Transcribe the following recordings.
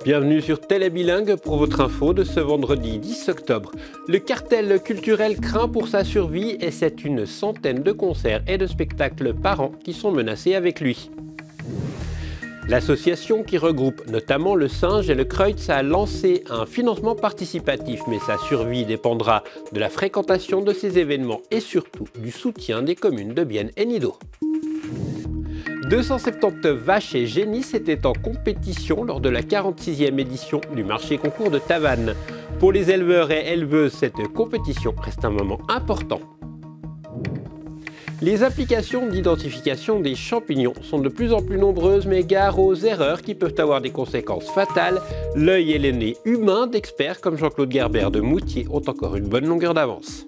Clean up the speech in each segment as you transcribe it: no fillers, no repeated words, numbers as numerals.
Bienvenue sur Télébilingue pour votre info de ce vendredi 10 octobre. Le cartel culturel craint pour sa survie et c'est une centaine de concerts et de spectacles par an qui sont menacés avec lui. L'association qui regroupe notamment le Singe et le Kreutz a lancé un financement participatif, mais sa survie dépendra de la fréquentation de ces événements et surtout du soutien des communes de Bienne et Nidau. 270 vaches et génisses étaient en compétition lors de la 46e édition du marché concours de Tavannes. Pour les éleveurs et éleveuses, cette compétition reste un moment important. Les applications d'identification des champignons sont de plus en plus nombreuses, mais gare aux erreurs qui peuvent avoir des conséquences fatales. L'œil et le nez humains d'experts comme Jean-Claude Gerber de Moutier ont encore une bonne longueur d'avance.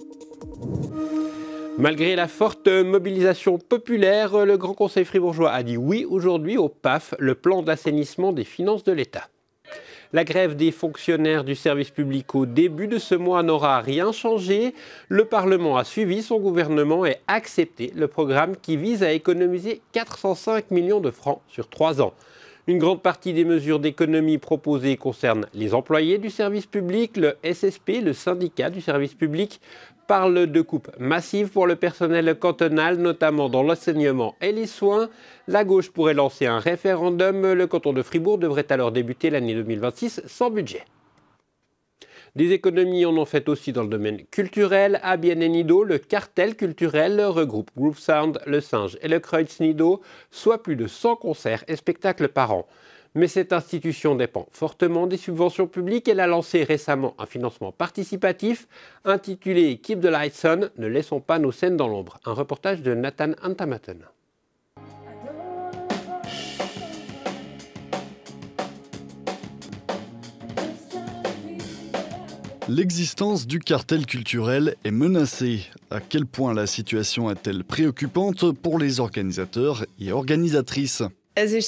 Malgré la forte mobilisation populaire, le Grand Conseil fribourgeois a dit oui aujourd'hui au PAF, le plan d'assainissement des finances de l'État. La grève des fonctionnaires du service public au début de ce mois n'aura rien changé. Le Parlement a suivi son gouvernement et accepté le programme qui vise à économiser 405 millions de francs sur 3 ans. Une grande partie des mesures d'économie proposées concernent les employés du service public. Le SSP, le syndicat du service public, parle de coupes massives pour le personnel cantonal, notamment dans l'enseignement et les soins. La gauche pourrait lancer un référendum. Le canton de Fribourg devrait alors débuter l'année 2026 sans budget. Des économies on en fait aussi dans le domaine culturel. À Bienne et Nidau, le cartel culturel regroupe Groove Sound, le Singe et le Kreutz Nidau, soit plus de 100 concerts et spectacles par an. Mais cette institution dépend fortement des subventions publiques. Elle a lancé récemment un financement participatif intitulé Keep the Lights On, ne laissons pas nos scènes dans l'ombre. Un reportage de Nathan Antamaten. L'existence du cartel culturel est menacée. À quel point la situation est-elle préoccupante pour les organisateurs et organisatrices ? C'est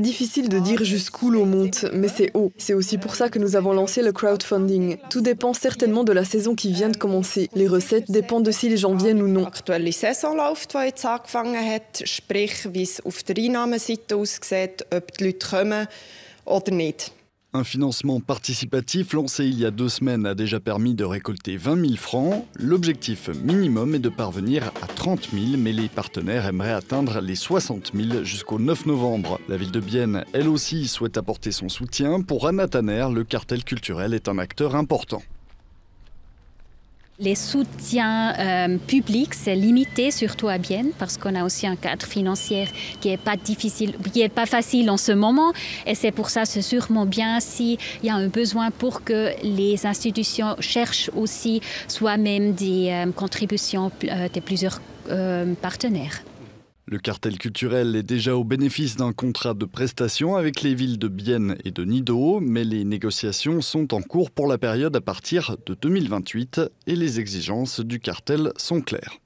difficile de dire jusqu'où l'eau monte, mais c'est haut. C'est aussi pour ça que nous avons lancé le crowdfunding. Tout dépend certainement de la saison qui vient de commencer. Les recettes dépendent de si les gens viennent ou non. Aktuelle Saison läuft, die jetzt angefangen hat, sprich, wie es auf der Einnahmeseite aussieht, ob die Leute kommen oder nicht. Un financement participatif lancé il y a 2 semaines a déjà permis de récolter 20 000 francs. L'objectif minimum est de parvenir à 30 000, mais les partenaires aimeraient atteindre les 60 000 jusqu'au 9 novembre. La ville de Bienne, elle aussi, souhaite apporter son soutien. Pour Anna Tanner, le cartel culturel est un acteur important. Les soutiens publics, c'est limité, surtout à Bienne, parce qu'on a aussi un cadre financier qui n'est pas facile en ce moment. Et c'est pour ça, c'est sûrement bien s'il y a un besoin pour que les institutions cherchent aussi soi-même des contributions de plusieurs partenaires. Le cartel culturel est déjà au bénéfice d'un contrat de prestation avec les villes de Bienne et de Nidau, mais les négociations sont en cours pour la période à partir de 2028 et les exigences du cartel sont claires.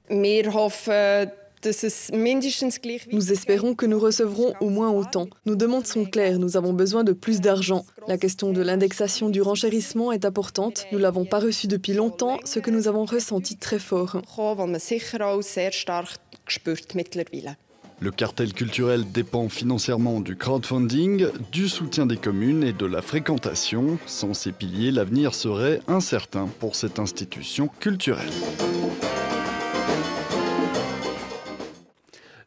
Nous espérons que nous recevrons au moins autant. Nos demandes sont claires, nous avons besoin de plus d'argent. La question de l'indexation du renchérissement est importante. Nous ne l'avons pas reçu depuis longtemps, ce que nous avons ressenti très fort. Le cartel culturel dépend financièrement du crowdfunding, du soutien des communes et de la fréquentation. Sans ces piliers, l'avenir serait incertain pour cette institution culturelle.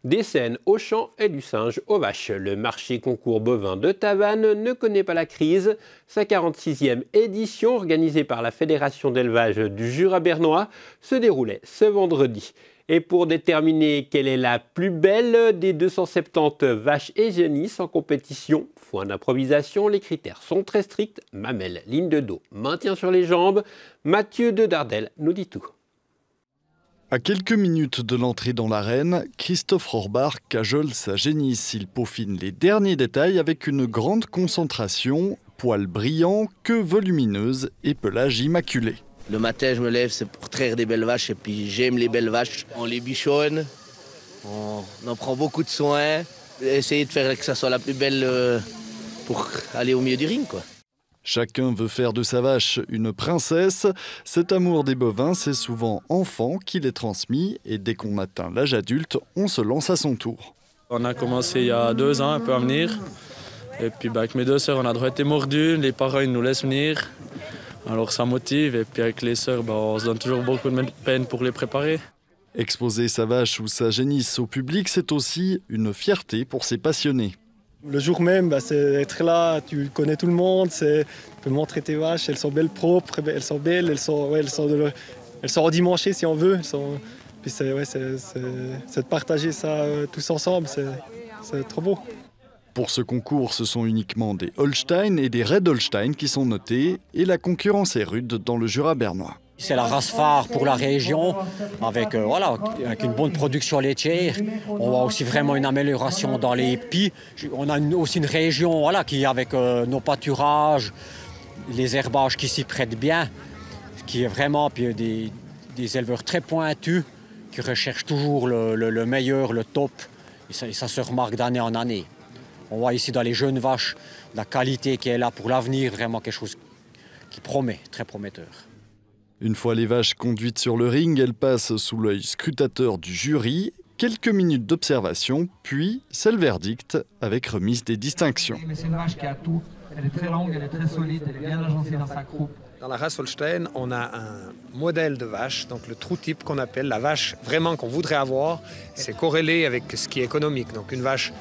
Des scènes au champ et du singe aux vaches. Le marché concours bovin de Tavannes ne connaît pas la crise. Sa 46e édition, organisée par la Fédération d'élevage du Jura bernois, se déroulait ce vendredi. Et pour déterminer quelle est la plus belle des 270 vaches et génisses en compétition, foin d'improvisation, les critères sont très stricts. Mamelle, ligne de dos, maintien sur les jambes. Mathieu de Dardel nous dit tout. À quelques minutes de l'entrée dans l'arène, Christophe Rohrbach cajole sa génisse. Il peaufine les derniers détails avec une grande concentration, poils brillants, queue volumineuse et pelage immaculé. Le matin, je me lève, c'est pour traire des belles vaches et puis j'aime les belles vaches. On les bichonne, on en prend beaucoup de soin, essayer de faire que ça soit la plus belle pour aller au milieu du ring, quoi. Chacun veut faire de sa vache une princesse. Cet amour des bovins, c'est souvent enfant qui l'est transmis et dès qu'on atteint l'âge adulte, on se lance à son tour. On a commencé il y a 2 ans un peu à venir. Et puis avec mes 2 sœurs, on a droit été mordus. Les parents ils nous laissent venir. Alors ça motive. Et puis avec les sœurs, on se donne toujours beaucoup de peine pour les préparer. Exposer sa vache ou sa génisse au public, c'est aussi une fierté pour ces passionnés. Le jour même, c'est être là, tu connais tout le monde, tu peux montrer tes vaches, elles sont belles propres, elles sont belles, elles sont endimanchées si on veut. Puis c'est de partager ça tous ensemble, c'est trop beau. Pour ce concours, ce sont uniquement des Holstein et des Red Holstein qui sont notés et la concurrence est rude dans le Jura bernois. C'est la race phare pour la région, avec une bonne production laitière. On voit aussi vraiment une amélioration dans les épis. On a aussi une région qui, avec nos pâturages, les herbages qui s'y prêtent bien, qui est vraiment puis des éleveurs très pointus qui recherchent toujours le meilleur, le top. Et ça se remarque d'année en année. On voit ici dans les jeunes vaches la qualité qui est là pour l'avenir, vraiment quelque chose qui promet, très prometteur. Une fois les vaches conduites sur le ring, elles passent sous l'œil scrutateur du jury. Quelques minutes d'observation, puis c'est le verdict avec remise des distinctions. Mais c'est une vache qui a tout. Elle est très longue, elle est très solide, elle est bien agencée dans sa croupe. Dans la race Holstein, on a un modèle de vache, donc le true type qu'on appelle la vache vraiment qu'on voudrait avoir. C'est corrélé avec ce qui est économique. Donc une vache,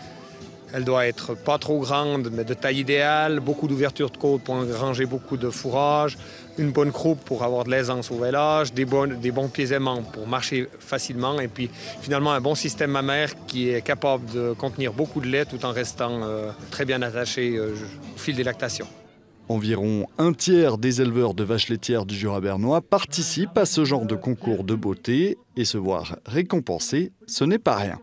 elle doit être pas trop grande, mais de taille idéale, beaucoup d'ouverture de côte pour engranger beaucoup de fourrage, une bonne croupe pour avoir de l'aisance au vélage, des bons pieds aimants pour marcher facilement, et puis finalement un bon système mammaire qui est capable de contenir beaucoup de lait tout en restant très bien attaché au fil des lactations. Environ un tiers des éleveurs de vaches laitières du Jura bernois participent à ce genre de concours de beauté et se voir récompensés, ce n'est pas rien.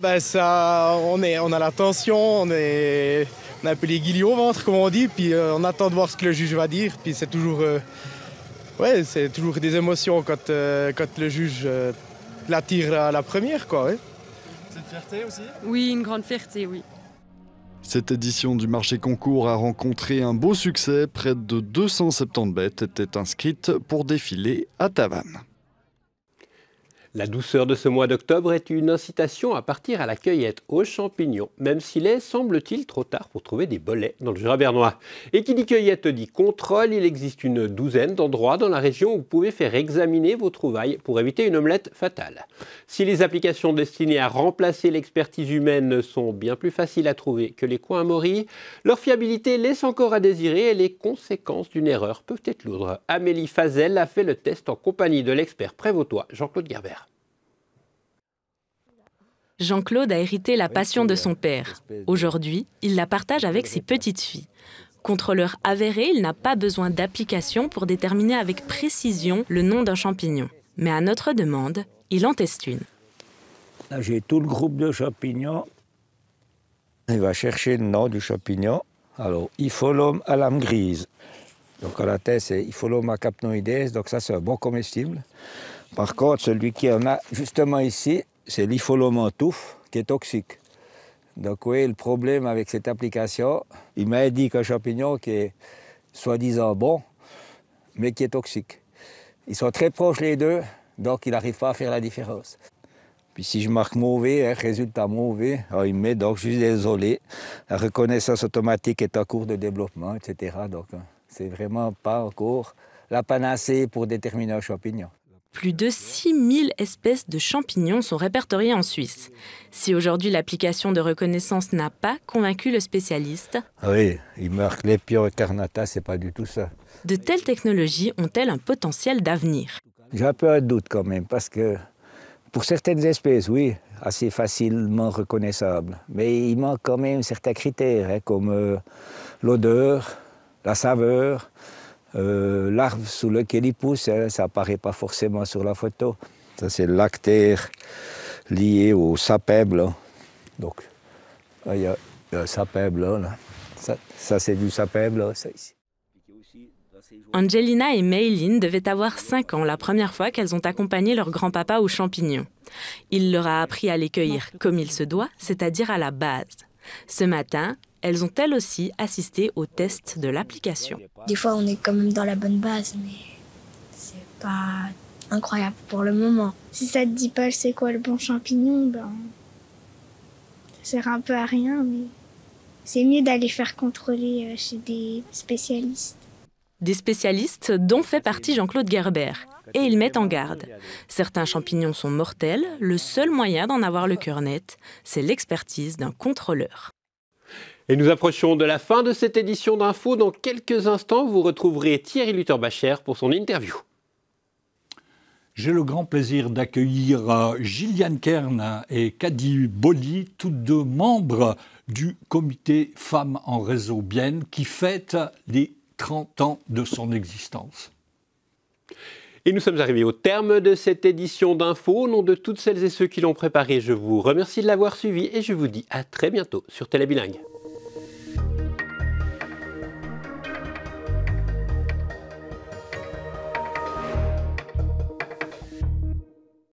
On a la tension, on a un peu les guillis au ventre comme on dit, puis on attend de voir ce que le juge va dire, puis c'est toujours des émotions quand le juge l'attire à la première, quoi. Ouais. C'est une fierté aussi ? Oui, une grande fierté, oui. Cette édition du marché concours a rencontré un beau succès. Près de 270 bêtes étaient inscrites pour défiler à Tavannes. La douceur de ce mois d'octobre est une incitation à partir à la cueillette aux champignons, même s'il est, semble-t-il, trop tard pour trouver des bolets dans le Jura bernois. Et qui dit cueillette dit contrôle. Il existe une douzaine d'endroits dans la région où vous pouvez faire examiner vos trouvailles pour éviter une omelette fatale. Si les applications destinées à remplacer l'expertise humaine sont bien plus faciles à trouver que les coins moris, leur fiabilité laisse encore à désirer et les conséquences d'une erreur peuvent être lourdes. Amélie Fazel a fait le test en compagnie de l'expert prévôtois Jean-Claude Gerber. Jean-Claude a hérité la passion de son père. Aujourd'hui, il la partage avec ses petites filles. Contrôleur avéré, il n'a pas besoin d'application pour déterminer avec précision le nom d'un champignon. Mais à notre demande, il en teste une. Là, j'ai tout le groupe de champignons. Il va chercher le nom du champignon. Alors, Ipholum à l'âme grise. Donc à la tête, c'est Ipholum acapnoides, donc ça c'est un bon comestible. Par contre, celui qui en a justement ici, c'est l'Ipholum en touffe qui est toxique. Donc oui, le problème avec cette application, il m'a dit qu'un champignon qui est soi-disant bon, mais qui est toxique. Ils sont très proches les deux, donc il n'arrive pas à faire la différence. Puis si je marque mauvais, résultat mauvais, alors il me met donc juste désolé. La reconnaissance automatique est en cours de développement, etc. Donc c'est vraiment pas encore la panacée pour déterminer un champignon. Plus de 6000 espèces de champignons sont répertoriées en Suisse. Si aujourd'hui l'application de reconnaissance n'a pas convaincu le spécialiste... Oui, il marque l'Epion incarnata, c'est pas du tout ça. De telles technologies ont-elles un potentiel d'avenir? J'ai un peu un doute quand même, parce que pour certaines espèces, oui, assez facilement reconnaissables. Mais il manque quand même certains critères, comme l'odeur, la saveur... l'arbre sous lequel il pousse, ça n'apparaît pas forcément sur la photo. Ça, c'est le lactaire lié au sapeb, là. Donc, il y a un sapeb, là. Ça c'est du sapeb, là. Ça, ici. Angelina et Maylin devaient avoir 5 ans la première fois qu'elles ont accompagné leur grand-papa aux champignons. Il leur a appris à les cueillir comme il se doit, c'est-à-dire à la base. Ce matin, elles ont elles aussi assisté au test de l'application. Des fois, on est quand même dans la bonne base, mais c'est pas incroyable pour le moment. Si ça te dit pas c'est quoi le bon champignon, ben sert un peu à rien, mais c'est mieux d'aller faire contrôler chez des spécialistes. Des spécialistes dont fait partie Jean-Claude Gerber. Et ils mettent en garde. Certains champignons sont mortels, le seul moyen d'en avoir le cœur net, c'est l'expertise d'un contrôleur. Et nous approchons de la fin de cette édition d'Info. Dans quelques instants, vous retrouverez Thierry Lutterbachère pour son interview. J'ai le grand plaisir d'accueillir Gilliane Kern et Kadi Boli, toutes deux membres du comité Femmes en Réseau Bienne, qui fête les 30 ans de son existence. Et nous sommes arrivés au terme de cette édition d'Info. Au nom de toutes celles et ceux qui l'ont préparée, je vous remercie de l'avoir suivi et je vous dis à très bientôt sur Télé Bilingue.